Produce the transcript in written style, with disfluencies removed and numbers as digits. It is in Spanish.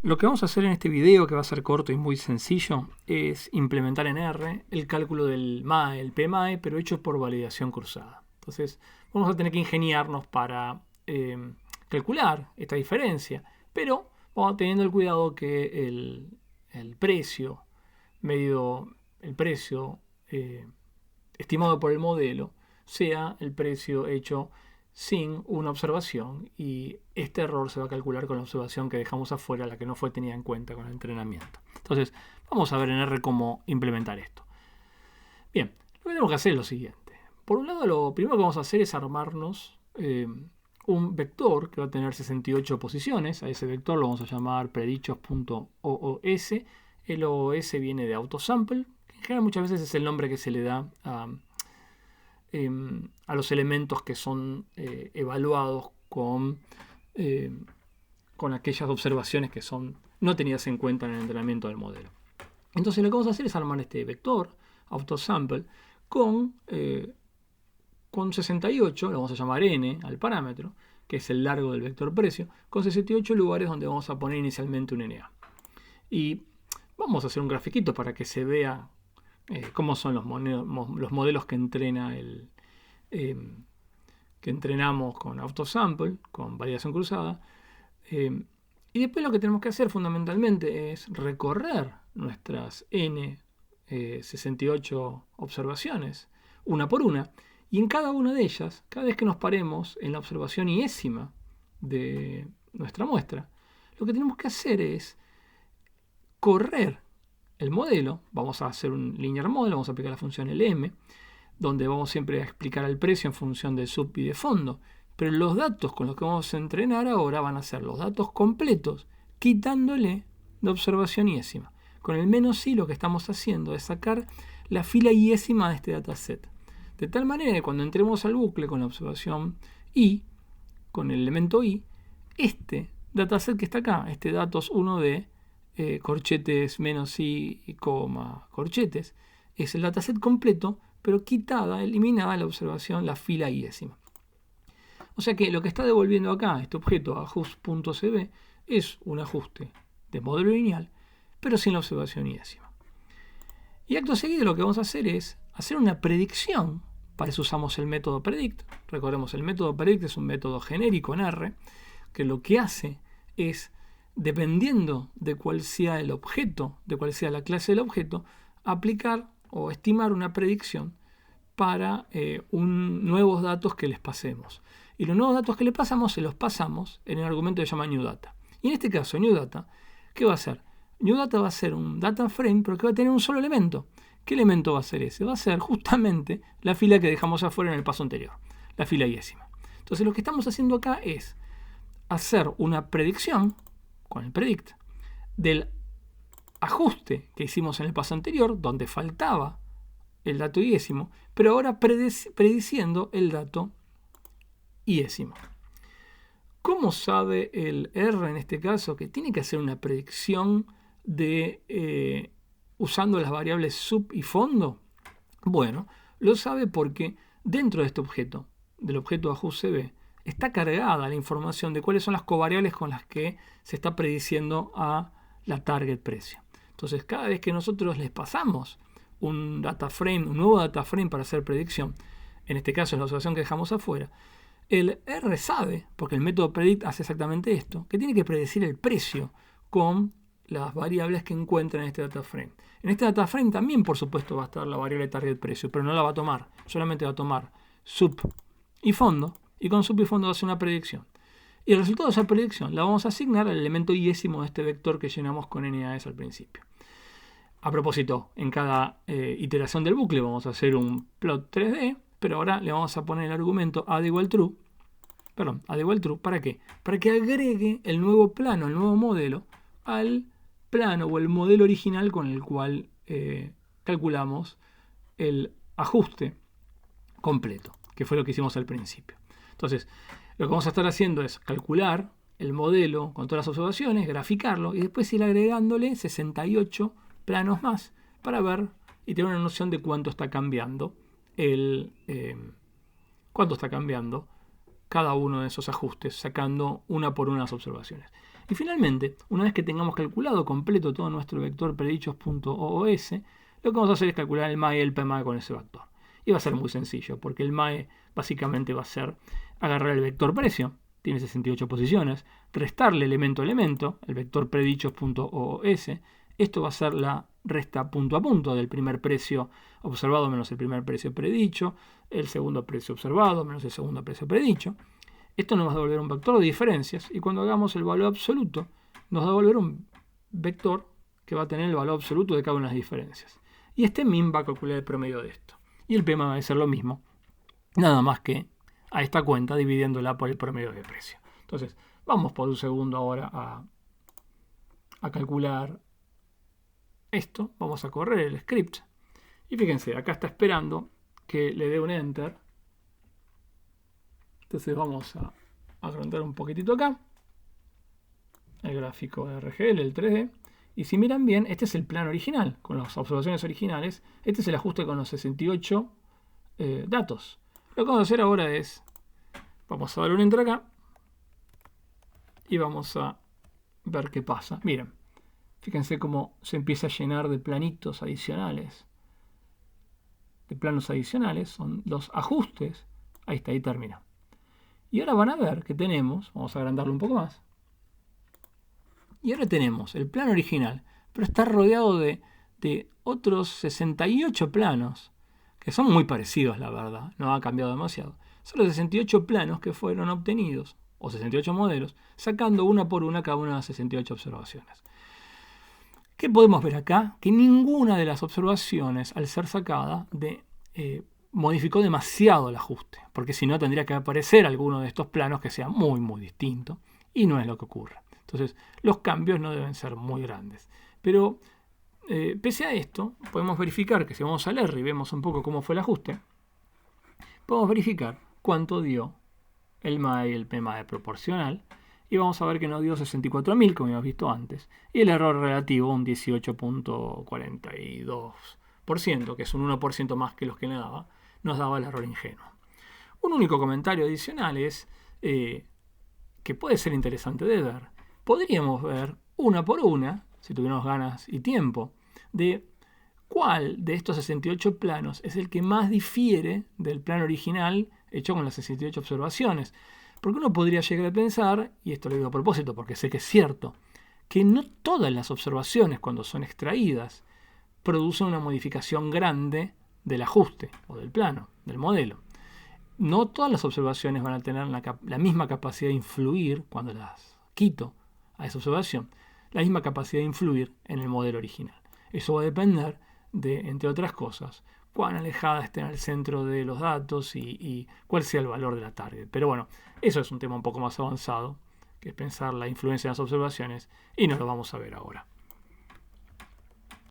Lo que vamos a hacer en este video, que va a ser corto y muy sencillo, es implementar en R el cálculo del MAE, el PMAE, pero hecho por validación cruzada. Entonces, vamos a tener que ingeniarnos para calcular esta diferencia, pero vamos teniendo el cuidado que el precio medido, el precio estimado por el modelo, sea el precio hecho sin una observación, y este error se va a calcular con la observación que dejamos afuera, la que no fue tenida en cuenta con el entrenamiento. Entonces, vamos a ver en R cómo implementar esto. Bien, lo que tenemos que hacer es lo siguiente. Por un lado, lo primero que vamos a hacer es armarnos un vector que va a tener 68 posiciones. A ese vector lo vamos a llamar predichos.oos. El OOS viene de autosample, que en general muchas veces es el nombre que se le da a los elementos que son evaluados con aquellas observaciones que son no tenidas en cuenta en el entrenamiento del modelo. Entonces lo que vamos a hacer es armar este vector autosample con 68, lo vamos a llamar n al parámetro, que es el largo del vector precio, con 68 lugares donde vamos a poner inicialmente un NA. Y vamos a hacer un grafiquito para que se vea cómo son los modelos que que entrenamos con autosample, con validación cruzada. Y después lo que tenemos que hacer fundamentalmente es recorrer nuestras n 68 observaciones, una por una, y en cada una de ellas, cada vez que nos paremos en la observación iésima de nuestra muestra, lo que tenemos que hacer es correr el modelo. Vamos a hacer un linear model, vamos a aplicar la función LM, donde vamos siempre a explicar el precio en función del sub y de fondo. Pero los datos con los que vamos a entrenar ahora van a ser los datos completos, quitándole la observación iésima. Con el menos i lo que estamos haciendo es sacar la fila iésima de este dataset. De tal manera que cuando entremos al bucle con la observación i, con el elemento i, este dataset que está acá, este datos 1 de corchetes menos i, coma, corchetes, es el dataset completo, pero eliminada la observación, la fila iésima. O sea que lo que está devolviendo acá este objeto ajust.cb es un ajuste de modelo lineal, pero sin la observación iésima. Y acto seguido lo que vamos a hacer es hacer una predicción. Para eso usamos el método predict. Recordemos, el método predict es un método genérico en R, que lo que hace es, dependiendo de cuál sea el objeto, de cuál sea la clase del objeto, aplicar o estimar una predicción para nuevos datos que les pasemos. Y los nuevos datos que le pasamos se los pasamos en el argumento que se llama newData. Y en este caso, newData, ¿qué va a hacer? newData va a ser un data frame, pero que va a tener un solo elemento. ¿Qué elemento va a ser ese? Va a ser justamente la fila que dejamos afuera en el paso anterior, la fila iésima. Entonces lo que estamos haciendo acá es hacer una predicción con el predict del ajuste que hicimos en el paso anterior, donde faltaba el dato iésimo, pero ahora prediciendo el dato iésimo. ¿Cómo sabe el R en este caso que tiene que hacer una predicción de usando las variables sub y fondo? Bueno, lo sabe porque dentro de este objeto, del objeto ajustCB, está cargada la información de cuáles son las covariables con las que se está prediciendo a la target precio. Entonces, cada vez que nosotros les pasamos un data frame, un nuevo data frame para hacer predicción, en este caso es la observación que dejamos afuera, el R sabe, porque el método predict hace exactamente esto, que tiene que predecir el precio con las variables que encuentra en este data frame. En este data frame también, por supuesto, va a estar la variable target precio, pero no la va a tomar, solamente va a tomar sub y fondo, y con sub y fondo va a hacer una predicción. Y el resultado de esa predicción la vamos a asignar al elemento iésimo de este vector que llenamos con NAS al principio. A propósito, en cada iteración del bucle vamos a hacer un plot 3D, pero ahora le vamos a poner el argumento add igual true. ¿Para qué? Para que agregue el nuevo plano, el nuevo modelo, al plano o el modelo original con el cual calculamos el ajuste completo, que fue lo que hicimos al principio. Entonces, lo que vamos a estar haciendo es calcular el modelo con todas las observaciones, graficarlo y después ir agregándole 68 planos más para ver y tener una noción de cuánto está cambiando cada uno de esos ajustes, sacando una por una las observaciones. Y finalmente, una vez que tengamos calculado completo todo nuestro vector predichos.oos, lo que vamos a hacer es calcular el MAE y el PMAE con ese vector. Y va a ser muy sencillo, porque el MAE básicamente va a ser agarrar el vector precio, tiene 68 posiciones, restarle elemento a elemento, el vector predichos.oos. Esto va a ser la resta punto a punto del primer precio observado menos el primer precio predicho, el segundo precio observado menos el segundo precio predicho. Esto nos va a devolver un vector de diferencias y cuando hagamos el valor absoluto nos va a devolver un vector que va a tener el valor absoluto de cada una de las diferencias. Y este min va a calcular el promedio de esto. Y el PMA va a ser lo mismo, nada más que a esta cuenta dividiéndola por el promedio de precio. Entonces, vamos por un segundo ahora a calcular esto. Vamos a correr el script. Y fíjense, acá está esperando que le dé un enter. Entonces vamos a agrandar un poquitito acá el gráfico de RGL, el 3D. Y si miran bien, este es el plano original, con las observaciones originales. Este es el ajuste con los 68 datos. Lo que vamos a hacer ahora es, vamos a dar un enter acá y vamos a ver qué pasa. Miren, fíjense cómo se empieza a llenar de planitos adicionales, de planos adicionales, son los ajustes. Ahí está, ahí termina. Y ahora van a ver que tenemos, vamos a agrandarlo un poco más, y ahora tenemos el plano original, pero está rodeado de otros 68 planos, que son muy parecidos, la verdad, no ha cambiado demasiado. Son los 68 planos que fueron obtenidos, o 68 modelos, sacando una por una cada una de las 68 observaciones. ¿Qué podemos ver acá? Que ninguna de las observaciones, al ser sacada, modificó demasiado el ajuste, porque si no tendría que aparecer alguno de estos planos que sea muy, muy distinto, y no es lo que ocurre. Entonces, los cambios no deben ser muy grandes. Pero, pese a esto, podemos verificar que si vamos al R y vemos un poco cómo fue el ajuste, podemos verificar cuánto dio el MAE y el PMAE proporcional, y vamos a ver que nos dio 64.000, como habíamos visto antes, y el error relativo un 18.42%, que es un 1% más que los que le daba, nos daba el error ingenuo. Un único comentario adicional es que puede ser interesante de ver. Podríamos ver una por una, si tuviéramos ganas y tiempo, de cuál de estos 68 planos es el que más difiere del plano original hecho con las 68 observaciones. Porque uno podría llegar a pensar, y esto lo digo a propósito porque sé que es cierto, que no todas las observaciones cuando son extraídas producen una modificación grande del ajuste o del plano, del modelo. No todas las observaciones van a tener la misma capacidad de influir, cuando las quito a esa observación, la misma capacidad de influir en el modelo original. Eso va a depender de, entre otras cosas, cuán alejada estén al centro de los datos y cuál sea el valor de la target. Pero bueno, eso es un tema un poco más avanzado, que es pensar la influencia en las observaciones, y no lo vamos a ver ahora.